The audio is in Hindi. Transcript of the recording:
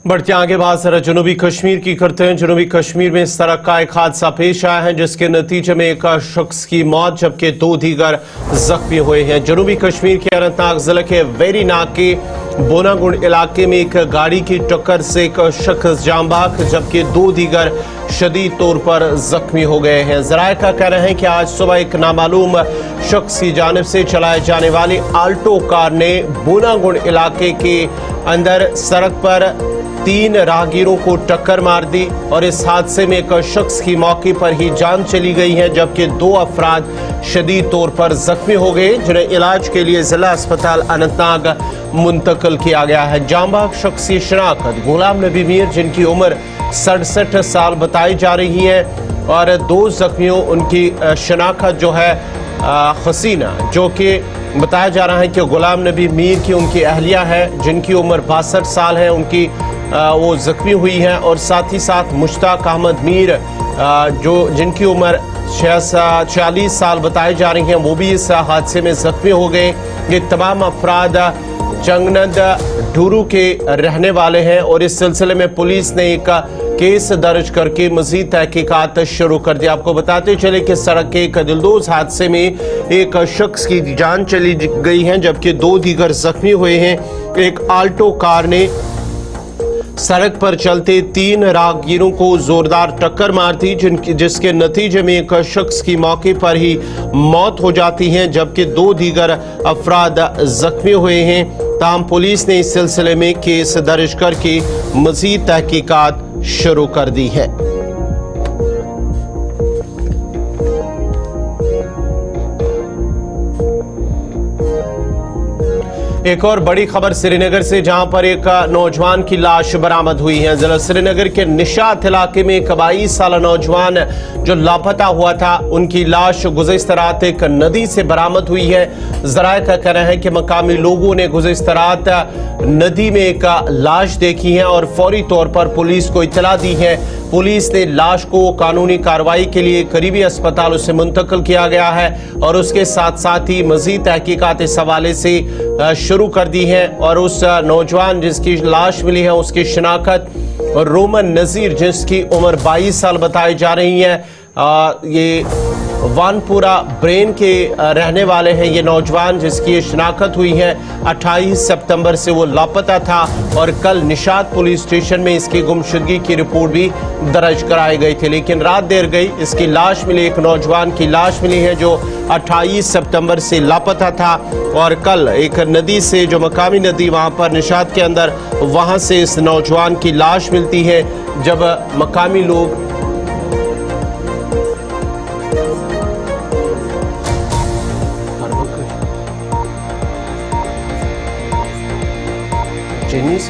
बढ़ते आगे बात जरा जनूबी कश्मीर की करते हैं। जनूबी कश्मीर में सड़क का एक हादसा पेश आया है जिसके नतीजे में एक शख्स की मौत जबकि 2 दीगर जख्मी हुए हैं। जनूबी कश्मीर के अनंतनाग जिले के वेरीनाग के बोनागुंड इलाके में एक गाड़ी की टक्कर से एक शख्स जान बहक जबकि 2 दीगर शदीद तौर पर जख्मी हो गए हैं। जराये का कहना है कि आज सुबह एक नामालूम शख्स की जानिब से चलाए जाने वाली आल्टो कार ने बोनागुंड इलाके के अंदर सड़क पर 3 राहगीरों को टक्कर मार दी और इस हादसे में एक शख्स की मौके पर ही जान चली गई है जबकि 2 अफराद शदीद तौर पर जख्मी हो गए जिन्हें इलाज के लिए जिला अस्पताल अनंतनाग मुंतकिल किया गया है। जान बहक शख्स की शनाख्त गुलाम नबी मीर जिनकी उम्र 67 साल बताई जा रही है और 2 जख्मियों उनकी शनाख्त जो है हसीना जो कि बताया जा रहा है कि गुलाम नबी मीर की उनकी अहलिया है जिनकी उम्र 62 साल है, उनकी वो जख्मी हुई हैं और साथ ही साथ मुश्ताक अहमद मीर जो जिनकी उम्र 46 साल बताई जा रही हैं वो भी इस हादसे में जख्मी हो गए। ये तमाम अफराद चंगनद डूरू के रहने वाले हैं और इस सिलसिले में पुलिस ने एक केस दर्ज करके मजीद तहकीकात शुरू कर दी। आपको बताते चले कि सड़क के एक दिलदोज हादसे में एक शख्स की जान चली गई है जबकि 2 दीगर जख्मी हुए हैं। एक आल्टो कार ने सड़क पर चलते 3 राहगीरों को जोरदार टक्कर मार दी जिसके नतीजे में एक शख्स की मौके पर ही मौत हो जाती है जबकि 2 दीगर अफराद जख्मी हुए हैं। ताहम पुलिस ने इस सिलसिले में केस दर्ज करके मजीद तहकीकात शुरू कर दी है। एक और बड़ी खबर श्रीनगर से जहां पर एक नौजवान की लाश बरामद हुई है। जिला श्रीनगर के निशात इलाके में एक 22 साल नौजवान जो लापता हुआ था उनकी लाश गुज़िश्ता रात एक नदी से बरामद हुई है। ज़राए का कहना है कि मकामी लोगों ने गुज़िश्ता रात नदी में एक लाश देखी है और फौरी तौर पर पुलिस को इत्तला दी है। पुलिस ने लाश को कानूनी कार्रवाई के लिए करीबी अस्पताल उसे मुंतकिल किया गया है और उसके साथ साथ ही मजीद तहकीकात इस हवाले से शुरू कर दी है और उस नौजवान जिसकी लाश मिली है उसकी शनाख्त रोमन नज़ीर जिसकी उम्र 22 साल बताई जा रही है। ये वानपुरा ब्रेन के रहने वाले हैं। ये नौजवान जिसकी शनाख्त हुई है 28 सितंबर से वो लापता था और कल निशात पुलिस स्टेशन में इसकी गुमशुदगी की रिपोर्ट भी दर्ज कराई गई थी, लेकिन रात देर गई इसकी लाश मिली। एक नौजवान की लाश मिली है जो 28 सितंबर से लापता था और कल एक नदी से जो मकामी नदी वहाँ पर निशात के अंदर वहाँ से इस नौजवान की लाश मिलती है। जब मकामी लोग Chinese